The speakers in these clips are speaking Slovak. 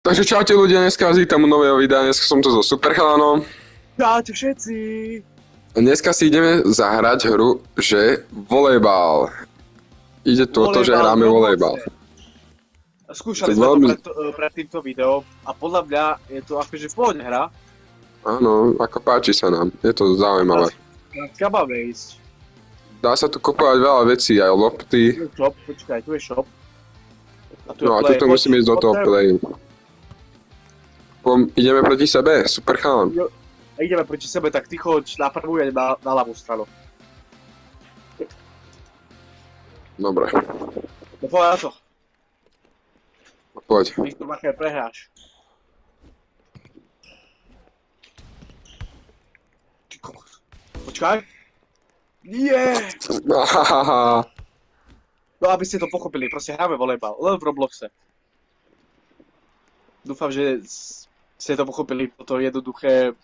Takže čaute ľudia, dneska vás vítam u nového videa, dneska som tu so Superchalanom. Čaute všetci! Dneska si ideme zahrať hru, že volejbal. Ide tu o to, že hráme volejbal. Skúšali sme to pred týmto videom a podľa mňa je to akože v pohode hra. Áno, ako páči sa nám, je to zaujímavé. Kabáme ísť. Dá sa tu kopovať veľa vecí, aj lopty. Tu je shop, počkaj, tu je shop. No a tuto musíme ísť do toho playu. Ideme proti sebe, Superchalan. A ideme proti sebe, tak ty choď na prvú, ja na ľavú stranu. Dobre. No poď na to. Poď. Viktor Macher, prehráš. Ty kokos. Počkaj. Nie! No aby ste to pochopili, proste hráme volejbal, len v Robloxe. Dúfam, že ste to pochopili, toto jednoduché...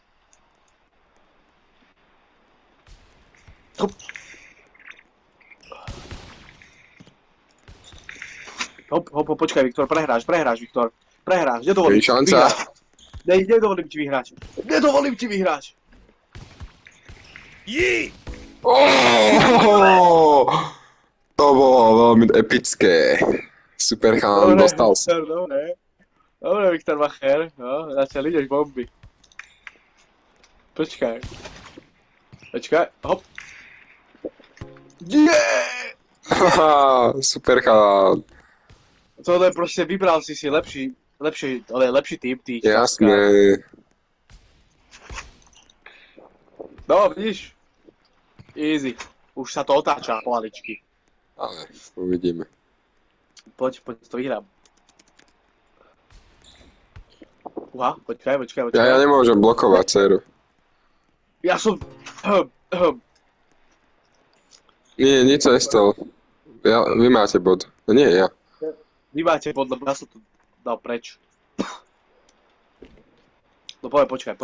Hop, počkaj, Viktor, prehráš, Viktor. Prehráš, nedovolím ti vyhrať. Nedovolím ti vyhrať. Nedovolím ti vyhrať. To bolo veľmi epické. Superchalan dostal sa. Dobre, Viktor Macher, no, zatiaľ ideš bomby. Počkaj, hop. Yeah! Haha, Superchalan. Tohle proste vybral si lepší tým, ty. Jasné. No, vidíš? Easy. Už sa to otáča pomaličky. Ale uvidíme. Poď to vyhrám. Uha, počkaj. Ja nemôžem blokovať dceru. Ja som... Nie, nič sa nestalo. Vy máte bod. No nie, ja. Vy máte bod, lebo ja som to dal preč. No počkaj.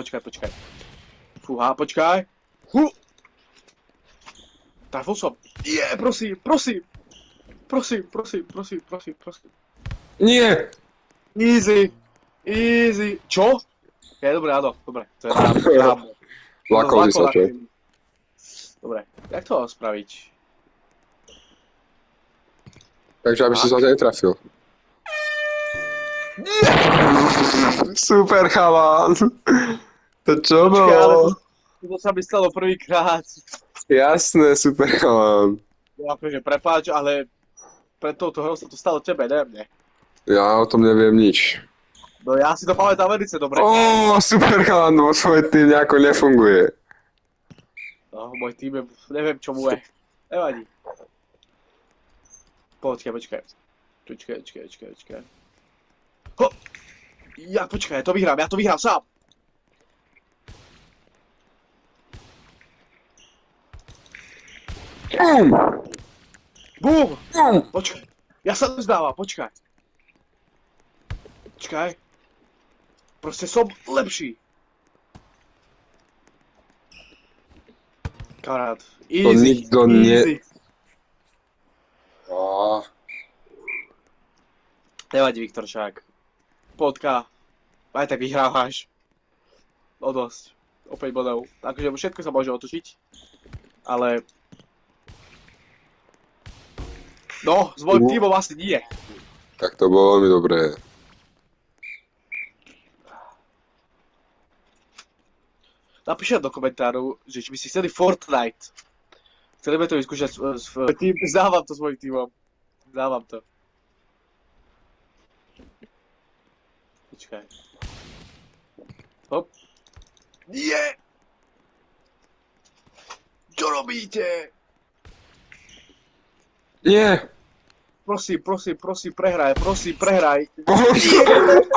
Fúha, počkaj. Trafil som. Prosím. Nie! Easy. Čo? Dobre, áno, dobre. To je rámo. Lakový sa, čo? Dobre, jak to spraviť? Takže aby si sa netrafil. Superchalan! To čo bolo? To sa mi stalo prvýkrát. Jasné, Superchalan. No akože prepáč, ale pred touto hrou sa to stalo tebe, ne mne. Ja o tom neviem nič. No ja si to pamätám veľmi dobre. Superchalan, vo svoj tým nejako nefunguje. No, môj tým je, neviem čo mu je. Nevadí. Počkaj. Ho! Počkaj, ja to vyhrám sám. Bum! Počkaj, ja sa nezdávam, počkaj. Proste som lepší. Kamarát, easy. To nikto easy. No. Nevadí, Viktorčák. Poďka, aj tak vyhrávaš. O dosť. O 5 bodov. Takže všetko sa môže otočiť. Ale... No, s môjim tímom asi nie. Tak to bolo veľmi dobré. Napíšte do komentáru, že či by si chceli Fortnite. Chceli by to vyskúšať s tým. Zdávam to s mojím tímom. Zdávam to. Počkaj. Hop. Nie! Čo robíte? Nie! Prosím, prehraj, prehraj.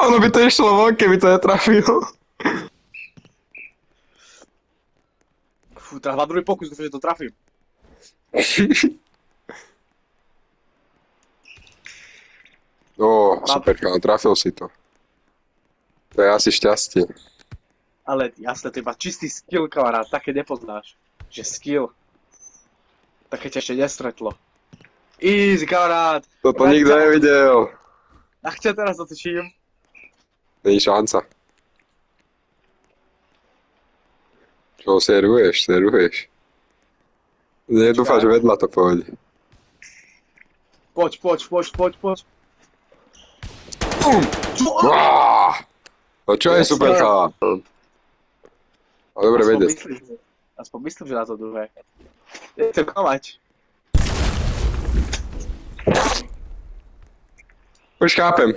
Ono by to išlo von, keby to netrafil. Fú, teraz mám druhý pokus, dúfam, že to trafím. Superchalan, trafil si to. To je asi šťastie. Ale jasné, to iba čistý skill, kamarát, také nepoznáš. Že skill. Také ťa ešte nestretlo. Easy, kamarát. Toto nikto nevidel. A chce teraz zatočím. Není šanca. Čo, servuješ? Nedúfam, že vedľa to pôjde. Poď. Čo? No čo je super chalán? Ale dobre vedieť. Aspoň myslím, že na to druhé. Nechcem klamať. Už chápem.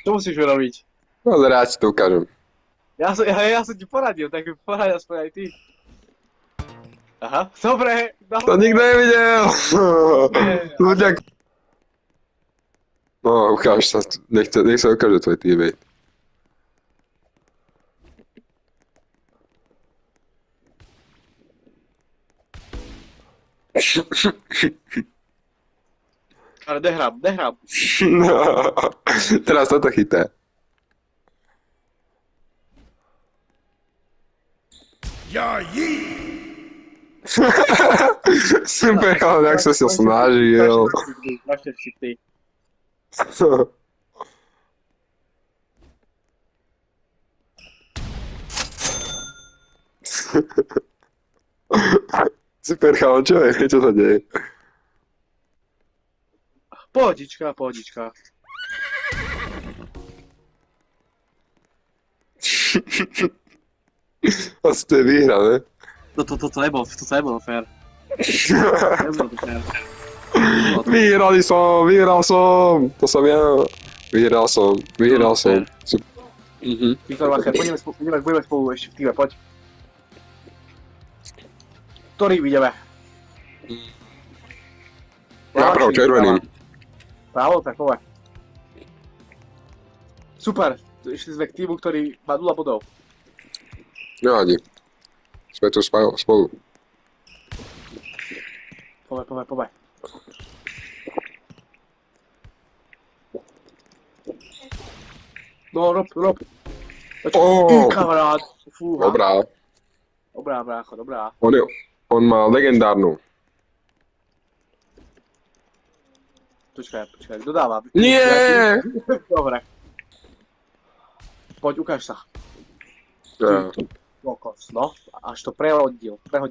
Čo musíš urobiť? No rád ti to ukážem. Ja som ti poradil, tak poraď aspoň aj ty. Aha, dobre. To nikto nevidel. Ľudia... No, ukáž sa. Nech sa ukáže tvoj teammate. Ale nehrám. No, teraz toto chytá. Super, ale jak sa si snažil. Strašne vtipný. Super, chalán, čo je? Čo sa deje? Pohodička. Asi to je výhra, ne? Toto nebolo fér. Vyhral som! To som ja. Vyhral som. Viktor Vacher, budeme spolu ešte v týme, poď. Ktorý ideme? Ja pravo červeným. Právo, tak poďme. Super, išli sme k týmu, ktorý má 0 bodov. Nevadí. Sme tu spolu. Poďme. No, rob. Kamarát. Fúha. Dobrá, brácho. On má legendárnu. Počkaj, kto dáva? Nie! Dobre. Poď, ukáž sa. Ja. Kokos, no. Až to prehodil. Kam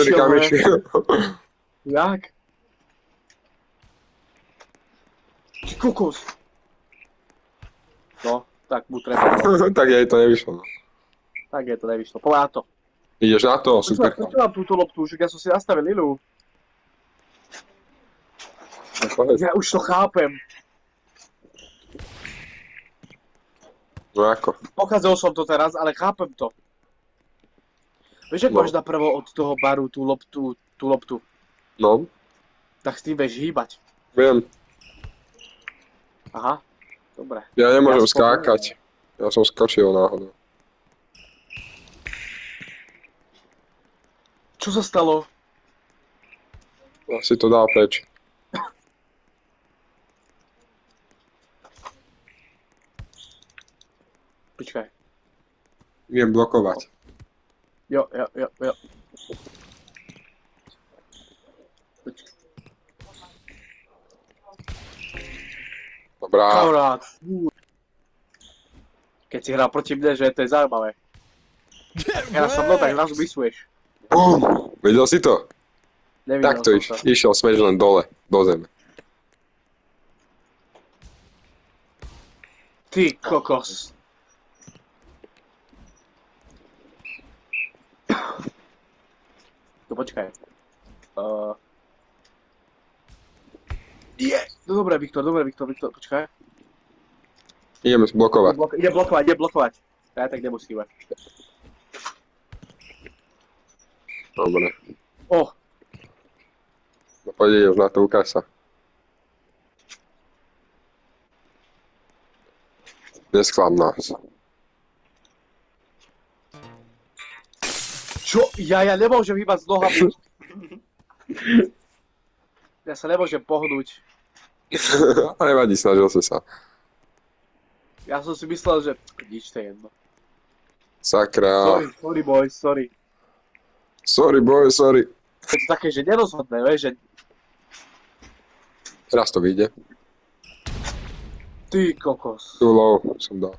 išiel? Jak? Ty kokos. No, tak mu treba. Tak jej to nevyšlo. Poďme na to. Ideš na to, super. Čo mám túto loptu? Však ja som si nastavil inú. Ja už to chápem. No ako? Pokazil som to teraz, ale chápem to. Vieš, ak máš napravo od toho baru tú loptu, No, tak s tým vieš hýbať. viem. Aha, dobre. Ja nemôžem skákať. Ja som skočil náhodou. Čo sa stalo? Asi to dá preč. Počkaj. Viem blokovať. Jo. Počkaj. Dobrá. Kamarát, keď si hral proti mne, že to je zaujímavé. Ja som mnou, tak zrazu vysuješ. Videl si to? Nevidel Takto som to. išiel smeč len dole, do zeme. Ty kokos. No počkaj. No dobre, Viktor, počkaj. Ideme blokovať. Ide blokovať. Ja tak nemusíme. Dobre. No poď ideš na to, ukáž sa. Nesklam nás. Čo? Ja nemôžem hýbať s nohami. Ja sa nemôžem pohnúť. Ale nevadí, snažil si sa. Ja som si myslel, že nič, to je jedno. Sakra. Sorry boys, sorry. Sorry boy, sorry. Je to také, že nerozhodné, vieš, že Teraz to vyjde. ty kokos. Too low som dal.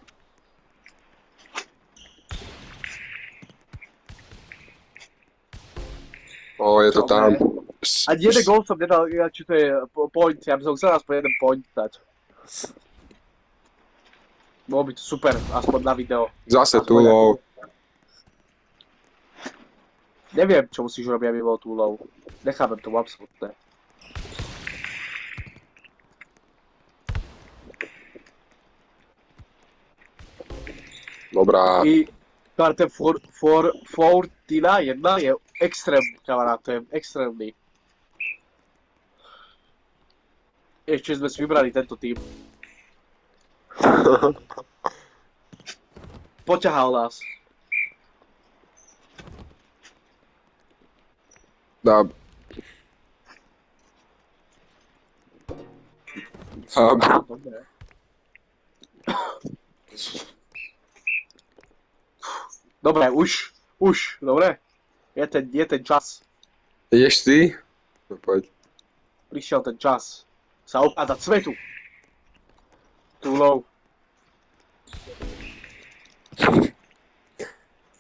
Je to tam. Ani jeden gól som nedal, či to je point, ja by som chcel aspoň jeden point dať. Bolo by to super, aspoň na video. Zase Aspoň too low. Neviem, čo musíš robiť, aby bol too low. Nechápem tomu absolútne. Dobrá. I ten Fortina 1 je extrém, kamarát, to je extrémny. Ešte sme si vybrali tento tým. Poťahal nás. Dab. Dobre. Dobre, už, dobre. Je ten čas. Ideš ty? No poď. Prišiel ten čas. Sa ukázať svetu. Too low.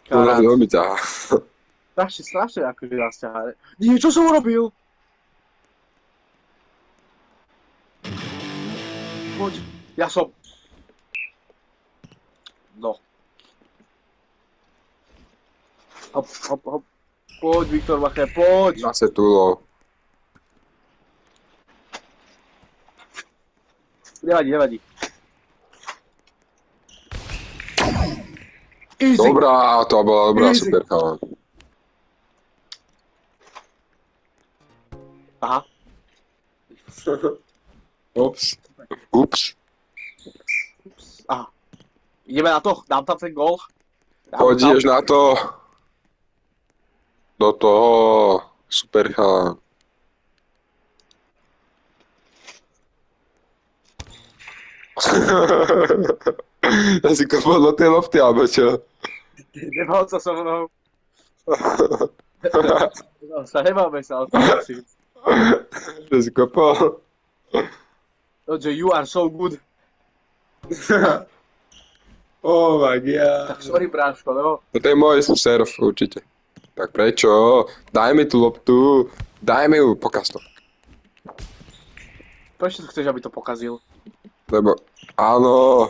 To nás veľmi ťahá. Strašne akože nás ťahá. Nie, čo som urobil? Poď, ja som... No. Hop. Poď, Viktor Macher, poď. Zase too low. Nevadí. Easy. Dobrá, to bola dobrá Easy. super chalan. Aha. Ups. Aha. Ideme na to, dám tam ten gól. Pôjdeš na to. Do toho. Super chalan. Ja si kopol do tej lopty, alebo čo? Nemal sa so mnou. Nemáme sa o tom asi. Ja si kopol. Že you are so good. Oh my god. Tak sorry, bráško, no. To je môj surf, určite. Tak prečo? Daj mi tú loptu. Daj mi ju, pokaz to. Prečo chceš, aby to pokazil? Lebo, áno.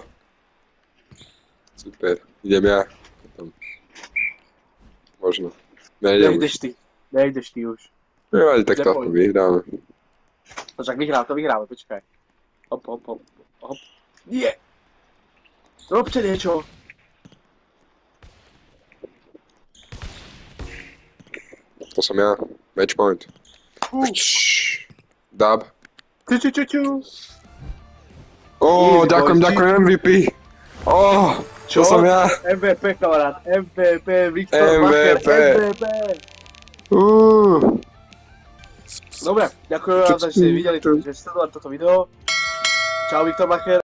Super, idem ja. Možno. Nejdem už. Nejdeš ty už. Nevadí, tak to aspoň vyhráme. No však vyhráme, počkaj. Hop. Nie! Robte niečo! To som ja. Match point. Dab. Ču. Ďakujem MVP. To som ja. MVP, kamarát. MVP, Viktor Macher, MVP. Dobre, ďakujem vám, že ste videli, že ste sledovali toto video. Čau, Viktor Macher.